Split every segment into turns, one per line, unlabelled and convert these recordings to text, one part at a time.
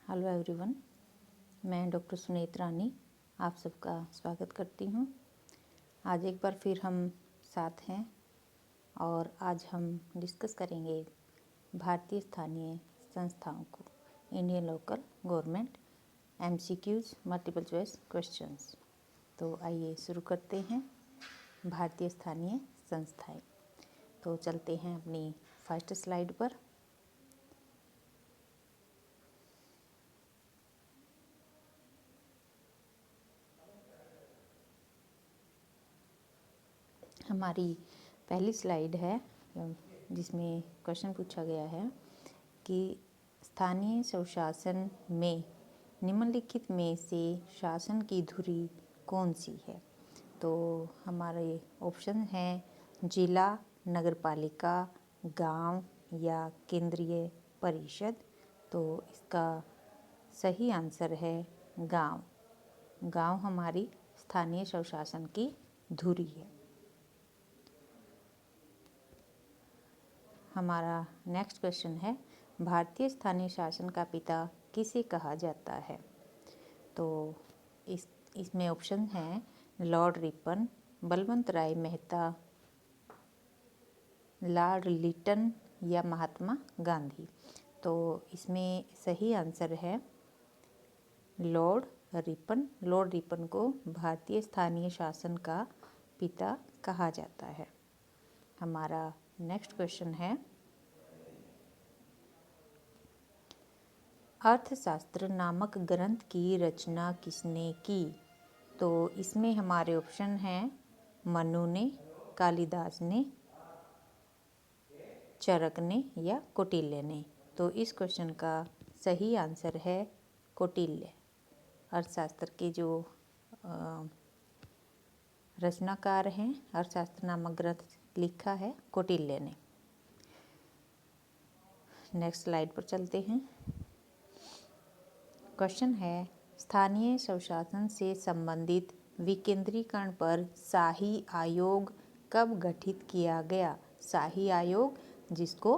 Hello everyone, मैं doctor Sunit रानी आप सबका स्वागत करती हूँ। आज एक बार फिर हम साथ हैं और आज हम डिस्कस करेंगे भारतीय स्थानीय संस्थाओं को, Indian local government MCQs multiple choice questions. तो आइए शुरू करते हैं। भारतीय स्थानीय संस्थाएं। तो चलते हैं अपनी फर्स्ट स्लाइड पर। हमारी पहली स्लाइड है जिसमें क्वेश्चन पूछा गया है कि स्थानीय स्वशासन में निम्नलिखित में से शासन की धुरी कौन सी है। तो हमारे ऑप्शन हैं जिला, नगरपालिका, गांव या केंद्रीय परिषद। तो इसका सही आंसर है गांव। गांव हमारी स्थानीय स्वशासन की धुरी है। हमारा नेक्स्ट क्वेश्चन है भारतीय स्थानीय शासन का पिता किसे कहा जाता है। तो इसमें ऑप्शन है लॉर्ड रिपन, बलवंत राय मेहता, लॉर्ड लिटन या महात्मा गांधी। तो इसमें सही आंसर है लॉर्ड रिपन। लॉर्ड रिपन को भारतीय स्थानीय शासन का पिता कहा जाता है। हमारा नेक्स्ट क्वेश्चन है अर्थशास्त्र नामक ग्रंथ की रचना किसने की। तो इसमें हमारे ऑप्शन हैं मनु ने, कालिदास ने, चरक ने या कौटिल्य ने। तो इस क्वेश्चन का सही आंसर है कौटिल्य। अर्थशास्त्र के जो रचनाकार हैं, अर्थशास्त्र नामक ग्रंथ लिखा है कौटिल्य ने। नेक्स्ट स्लाइड पर चलते हैं। क्वेश्चन है स्थानीय स्वशासन से संबंधित विकेंद्रीकरण पर शाही आयोग कब गठित किया गया। शाही आयोग, जिसको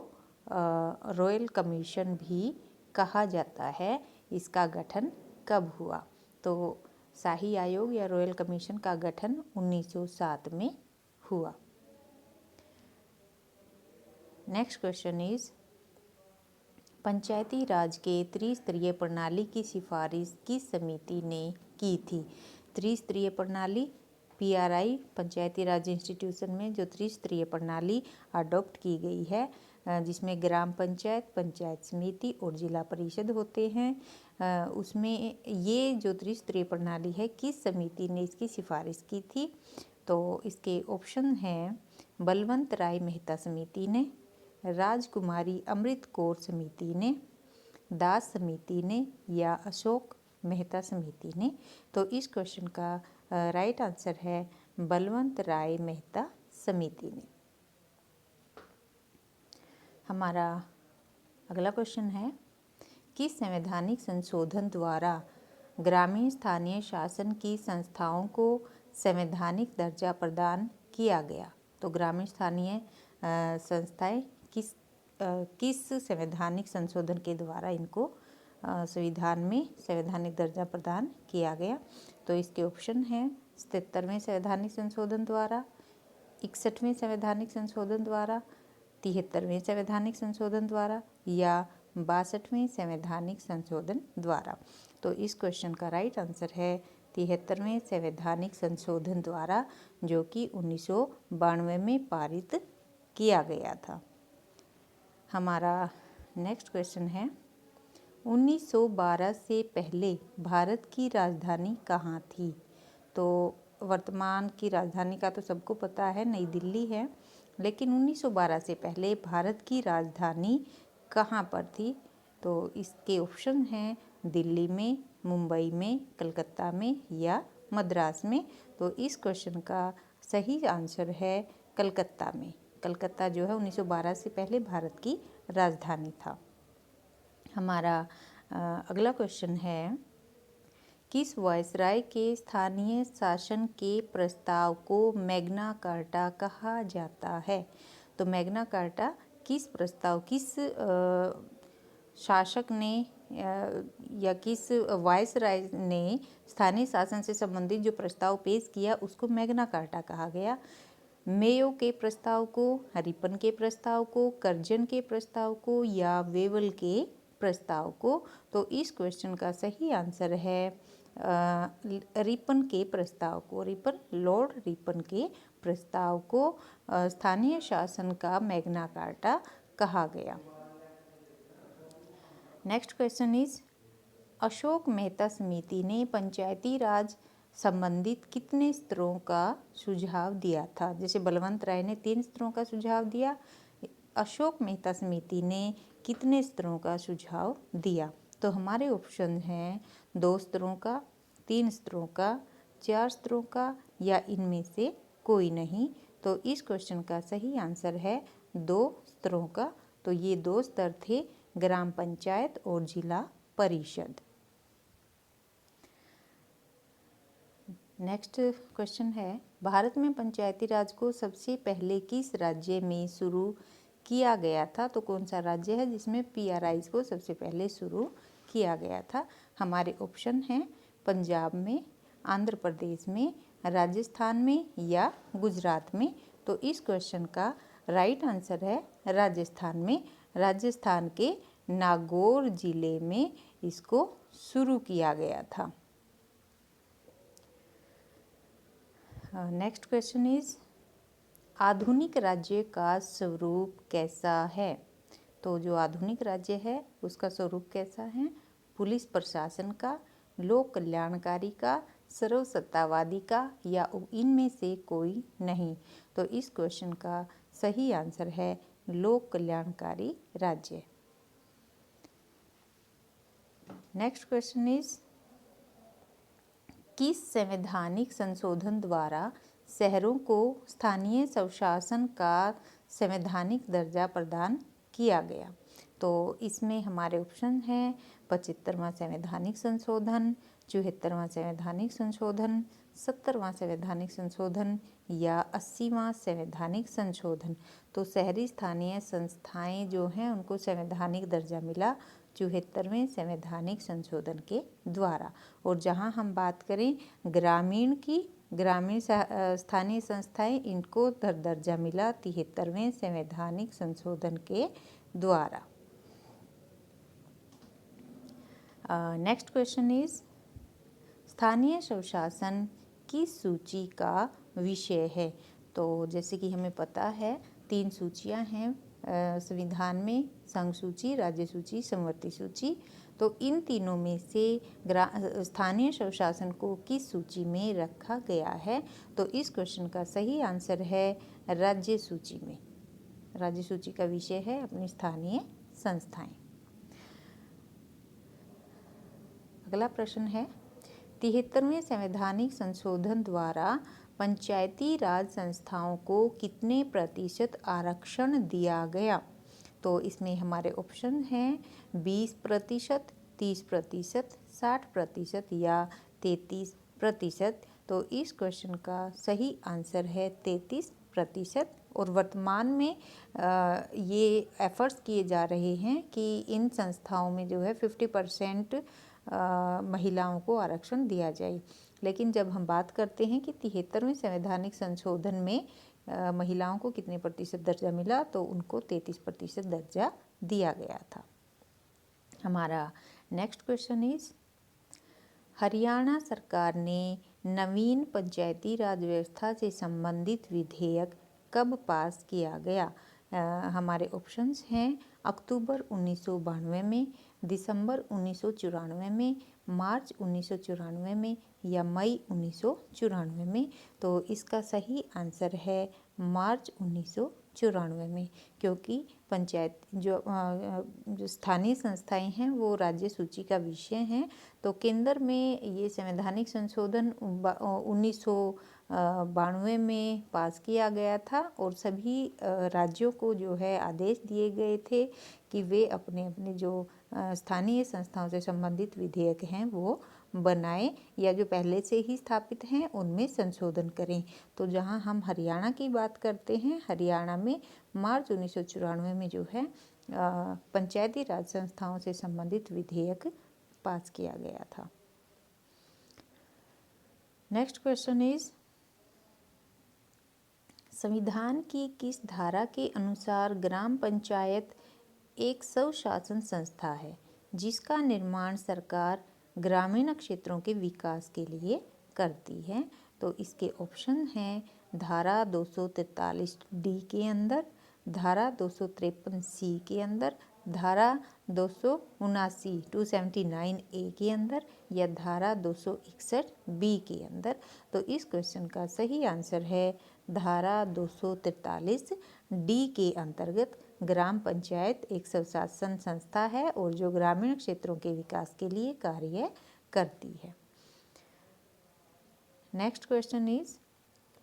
रॉयल कमीशन भी कहा जाता है, इसका गठन कब हुआ। तो शाही आयोग या रॉयल कमीशन का गठन 1907 में हुआ। नेक्स्ट क्वेश्चन इज पंचायती राज के त्रिस्तरीय प्रणाली की सिफारिश किस समिति ने की थी। त्रिस्तरीय प्रणाली PRI पंचायती राज इंस्टीट्यूशन में जो त्रिस्तरीय प्रणाली अडॉप्ट की गई है, जिसमें ग्राम पंचायत, पंचायत समिति और जिला परिषद होते हैं, उसमें ये जो त्रिस्तरीय प्रणाली है किस समिति ने इसकी सिफारिश की थी। तो इसके ऑप्शन हैं बलवंत राय मेहता समिति ने, राजकुमारी अमृत कौर समिति ने, दास समिति ने या अशोक मेहता समिति ने। तो इस क्वेश्चन का राइट आंसर है बलवंत राय मेहता समिति ने। हमारा अगला क्वेश्चन है किस संवैधानिक संशोधन द्वारा ग्रामीण स्थानीय शासन की संस्थाओं को संवैधानिक दर्जा प्रदान किया गया। तो ग्रामीण स्थानीय संस्थाएं किस संवैधानिक संशोधन के द्वारा इनको संविधान में संवैधानिक दर्जा प्रदान किया गया। तो इसके ऑप्शन हैं 77वें संवैधानिक संशोधन द्वारा, 61वें संवैधानिक संशोधन द्वारा, 73वें संवैधानिक संशोधन द्वारा या 62वें संवैधानिक संशोधन द्वारा। तो इस क्वेश्चन का राइट आंसर है 73वें संवैधानिक संशोधन द्वारा, जो कि 1992 में पारित किया गया था। हमारा नेक्स्ट क्वेश्चन है 1912 से पहले भारत की राजधानी कहाँ थी। तो वर्तमान की राजधानी का तो सबको पता है, नई दिल्ली है, लेकिन 1912 से पहले भारत की राजधानी कहाँ पर थी। तो इसके ऑप्शन हैं दिल्ली में, मुंबई में, कलकत्ता में या मद्रास में। तो इस क्वेश्चन का सही आंसर है कलकत्ता में। कलकत्ता जो है 1912 से पहले भारत की राजधानी था। हमारा अगला क्वेश्चन है किस वायसराय के स्थानीय शासन के प्रस्ताव को मैग्ना कार्टा कहा जाता है। तो मैग्ना कार्टा किस प्रस्ताव, किस शासक ने या किस वायसराय ने स्थानीय शासन से संबंधित जो प्रस्ताव पेश किया उसको मैग्ना कार्टा कहा गया। मेयो के प्रस्ताव को, रिपन के प्रस्ताव को, कर्जन के प्रस्ताव को या वेवल के प्रस्ताव को? तो इस क्वेश्चन का सही आंसर है रिपन के प्रस्ताव को। रिपन, लॉर्ड रिपन के प्रस्ताव को स्थानीय शासन का मैग्ना कार्टा कहा गया। Next question is, Ashok Mehta समिति ने पंचायती राज संबंधित कितने स्तरों का सुझाव दिया था? जैसे बलवंत राय ने 3 स्तरों का सुझाव दिया, अशोक मेहता समिति ने कितने स्तरों का सुझाव दिया? तो हमारे ऑप्शन हैं 2 स्तरों का, 3 स्तरों का, 4 स्तरों का या इनमें से कोई नहीं। तो इस क्वेश्चन का सही आंसर है 2 स्तरों का। तो ये 2 स्तर थे, ग्राम पंचायत और जिला परिषद। नेक्स्ट क्वेश्चन है, भारत में पंचायती राज को सबसे पहले किस राज्य में शुरू किया गया था? तो कौन सा राज्य है जिसमें PRIs को सबसे पहले शुरू किया गया था? हमारे ऑप्शन हैं पंजाब में, आंध्र प्रदेश में, राजस्थान में या गुजरात में। तो इस क्वेश्चन का राइट आंसर है राजस्थान में। राजस्थान के नागौर जिले में इसको शुरू किया गया था। नेक्स्ट क्वेश्चन इज, आधुनिक राज्य का स्वरूप कैसा है? तो जो आधुनिक राज्य है उसका स्वरूप कैसा है? पुलिस प्रशासन का, लोक कल्याणकारी का, सर्वसत्तावादी का या इनमें से कोई नहीं? तो इस क्वेश्चन का सही आंसर है लोक कल्याणकारी राज्य। नेक्स्ट क्वेश्चन इज, किस संवैधानिक संशोधन द्वारा शहरों को स्थानीय स्वशासन का संवैधानिक दर्जा प्रदान किया गया? तो इसमें हमारे ऑप्शन हैं 75वां संवैधानिक संशोधन, 74वां संवैधानिक संशोधन, 70वां संवैधानिक संशोधन या 80वां संवैधानिक संशोधन। तो शहरी स्थानीय संस्थाएं जो हैं उनको संवैधानिक दर्जा मिला 74वें संवैधानिक संशोधन के द्वारा। और जहां हम बात करें ग्रामीण की, ग्रामीण स्थानीय संस्थाएं, इनको दर्जा मिला 73वें संवैधानिक संशोधन के द्वारा। नेक्स्ट क्वेश्चन इज, स्थानीय स्वशासन किस सूची का विषय है? तो जैसे कि हमें पता है 3 सूचियां हैं संविधान में, संघ सूची, राज्य सूची, समवर्ती सूची। तो इन तीनों में से स्थानीय स्वशासन को किस सूची में रखा गया है? तो इस क्वेश्चन का सही आंसर है राज्य सूची में। राज्य सूची का विषय है अपनी स्थानीय संस्थाएं। अगला प्रश्न है, 73वें संवैधानिक संशोधन द्वारा पंचायती राज संस्थाओं को कितने प्रतिशत आरक्षण दिया गया? तो इसमें हमारे ऑप्शन हैं 20%, 30%, 60% या 33%। तो इस क्वेश्चन का सही आंसर है 33%। और वर्तमान में ये एफर्ट्स किए जा रहे हैं कि इन संस्थाओं में जो है 50% महिलाओं को आरक्षण दिया जाए। लेकिन जब हम बात करते हैं कि 73वें संवैधानिक संशोधन में महिलाओं को कितने प्रतिशत दर्जा मिला, तो उनको 33% दर्जा दिया गया था। हमारा नेक्स्ट क्वेश्चन इज, हरियाणा सरकार ने नवीन पंचायती राज व्यवस्था से संबंधित विधेयक कब पास किया गया? हमारे ऑप्शंस हैं अक्टूबर 1992 में, दिसंबर 1994 में, मार्च 1994 में या मई 1994 में। तो इसका सही आंसर है मार्च 1994 में, क्योंकि पंचायत जो स्थानीय संस्थाएं हैं वो राज्य सूची का विषय हैं। तो केंद्र में ये संवैधानिक संशोधन 1992 में पास किया गया था और सभी राज्यों को जो है आदेश दिए गए थे कि वे अपने अपने जो स्थानीय संस्थाओं से संबंधित विधेयक हैं वो बनाएं या जो पहले से ही स्थापित हैं उनमें संशोधन करें। तो जहां हम हरियाणा की बात करते हैं, हरियाणा में मार्च 1994 में जो है पंचायती राज संस्थाओं से संबंधित विधेयक पास किया गया था। नेक्स्ट क्वेश्चन इज, संविधान की किस धारा के अनुसार ग्राम पंचायत एक स्वशासन संस्था है जिसका निर्माण सरकार ग्रामीण क्षेत्रों के विकास के लिए करती है? तो इसके ऑप्शन हैं धारा 243 डी के अंदर, धारा 253 सी के अंदर, धारा 279 ए के अंदर या धारा 261 बी के अंदर। तो इस क्वेश्चन का सही आंसर है धारा 243 डी के अंतर्गत ग्राम पंचायत एक स्वशासन संस्था है और जो ग्रामीण क्षेत्रों के विकास के लिए कार्य करती है। नेक्स्ट क्वेश्चन इज,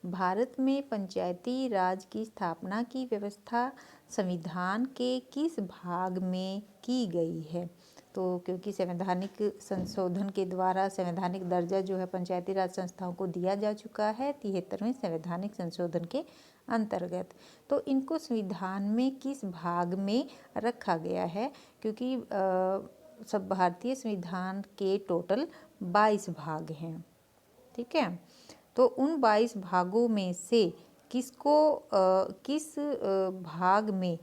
भारत में पंचायती राज की स्थापना की व्यवस्था संविधान के किस भाग में की गई है? तो क्योंकि संवैधानिक संशोधन के द्वारा संवैधानिक दर्जा जो है पंचायती राज संस्थाओं को दिया जा चुका है 73वें संवैधानिक संशोधन के अंतर्गत, तो इनको संविधान में किस भाग में रखा गया है? क्योंकि सब भारतीय संविधान के टोटल 22 भाग हैं, ठीक है। तो उन 22 भागों में से किस भाग में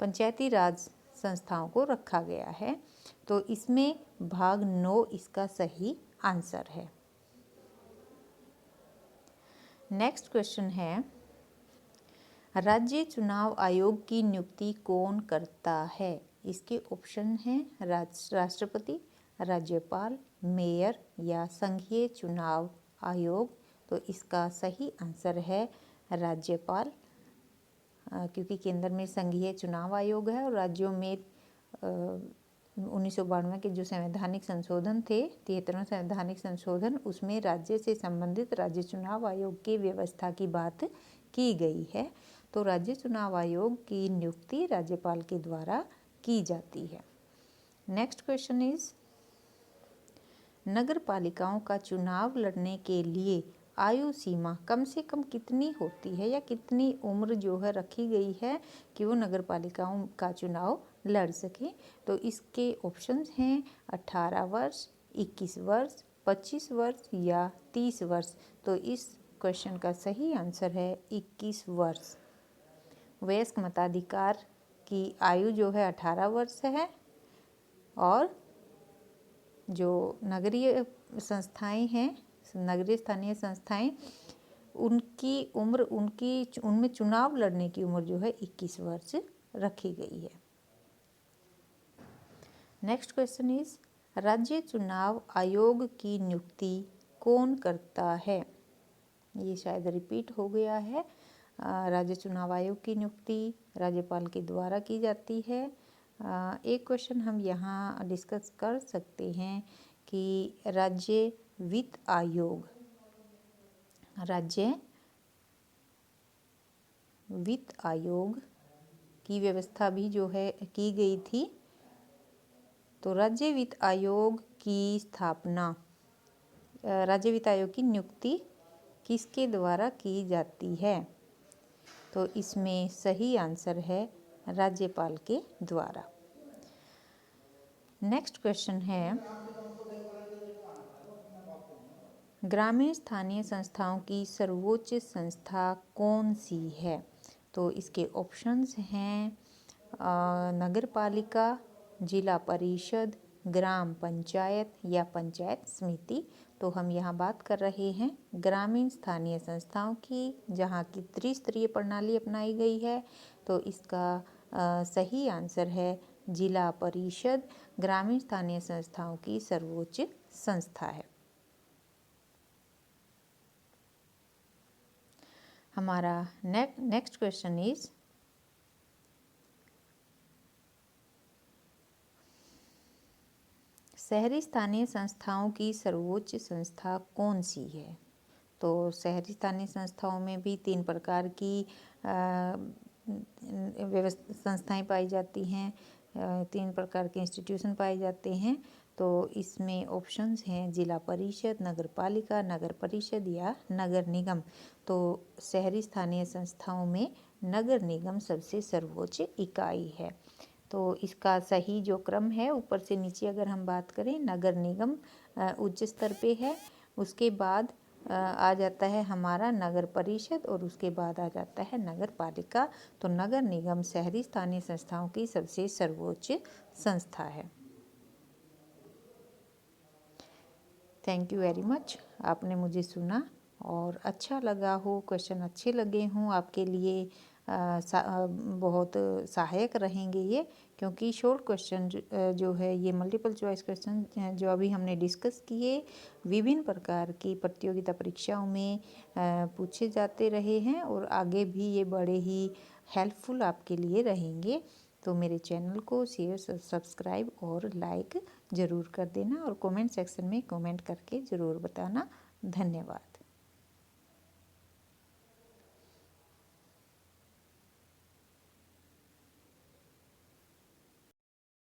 पंचायती राज संस्थाओं को रखा गया है? तो इसमें भाग 9 इसका सही आंसर है। नेक्स्ट क्वेश्चन है, राज्य चुनाव आयोग की नियुक्ति कौन करता है? इसके ऑप्शन हैं राष्ट्रपति, राज्यपाल, मेयर या संघीय चुनाव आयोग। तो इसका सही आंसर है राज्यपाल, क्योंकि केंद्र में संघीय चुनाव आयोग है और राज्यों में 1992 के जो संवैधानिक संशोधन थे 73वें संवैधानिक संशोधन, उसमें राज्य से संबंधित राज्य चुनाव आयोग की व्यवस्था की बात की गई है। तो राज्य चुनाव आयोग की नियुक्ति राज्यपाल के द्वारा की जाती है। नेक्स्ट क्वेश्चन इज, नगर पालिकाओं का चुनाव लड़ने के लिए आयु सीमा कम से कम कितनी होती है या कितनी उम्र जो है रखी गई है कि वो नगर पालिकाओं का चुनाव लड़ सके? तो इसके ऑप्शंस हैं 18 वर्ष, 21 वर्ष, 25 वर्ष या 30 वर्ष। तो इस क्वेश्चन का सही आंसर है 21 वर्ष। वयस्क मताधिकार की आयु जो है 18 वर्ष है और जो नगरीय संस्थाएं हैं, नगरीय स्थानीय संस्थाएं, उनकी उम्र उनमें चुनाव लड़ने की उम्र जो है 21 वर्ष रखी गई है। नेक्स्ट क्वेश्चन इज, राज्य चुनाव आयोग की नियुक्ति कौन करता है? ये शायद रिपीट हो गया है। राज्य चुनाव आयोग की नियुक्ति राज्यपाल के द्वारा की जाती है। एक क्वेश्चन हम यहाँ डिस्कस कर सकते हैं कि राज्य वित्त आयोग की व्यवस्था भी जो है की गई थी। तो राज्य वित्त आयोग की स्थापना, राज्य वित्त आयोग की नियुक्ति किसके द्वारा की जाती है? तो इसमें सही आंसर है राज्यपाल के द्वारा। नेक्स्ट क्वेश्चन है, ग्रामीण स्थानीय संस्थाओं की सर्वोच्च संस्था कौन सी है? तो इसके ऑप्शंस हैं नगर पालिका, जिला परिषद, ग्राम पंचायत या पंचायत समिति। तो हम यहाँ बात कर रहे हैं ग्रामीण स्थानीय संस्थाओं की, जहाँ की त्रिस्तरीय प्रणाली अपनाई गई है। तो इसका सही आंसर है जिला परिषद ग्रामीण स्थानीय संस्थाओं की सर्वोच्च संस्था है। हमारा नेक्स्ट क्वेश्चन इज, शहरी स्थानीय संस्थाओं की सर्वोच्च संस्था कौन सी है? तो शहरी स्थानीय संस्थाओं में भी 3 प्रकार की संस्थाएं पाई जाती हैं, 3 प्रकार के इंस्टीट्यूशन पाए जाते हैं। तो इसमें ऑप्शंस हैं जिला परिषद, नगर पालिका, नगर परिषद या नगर निगम। तो शहरी स्थानीय संस्थाओं में नगर निगम सबसे सर्वोच्च इकाई है। तो इसका सही जो क्रम है, ऊपर से नीचे अगर हम बात करें, नगर निगम उच्च स्तर पे है, उसके बाद आ जाता है हमारा नगर परिषद और उसके बाद आ जाता है नगर पालिका। तो नगर निगम शहरी स्थानीय संस्थाओं की सबसे सर्वोच्च संस्था है। थैंक यू वेरी मच, आपने मुझे सुना और अच्छा लगा हो, क्वेश्चन अच्छे लगे हों आपके लिए, बहुत सहायक रहेंगे ये, क्योंकि शॉर्ट क्वेश्चन जो है ये मल्टीपल चॉइस क्वेश्चन जो अभी हमने डिस्कस किए विभिन्न प्रकार की प्रतियोगिता परीक्षाओं में पूछे जाते रहे हैं और आगे भी ये बड़े ही हेल्पफुल आपके लिए रहेंगे। तो मेरे चैनल को शेयर, सब्सक्राइब और लाइक ज़रूर कर देना और कमेंट सेक्शन में कमेंट करके ज़रूर बताना। धन्यवाद।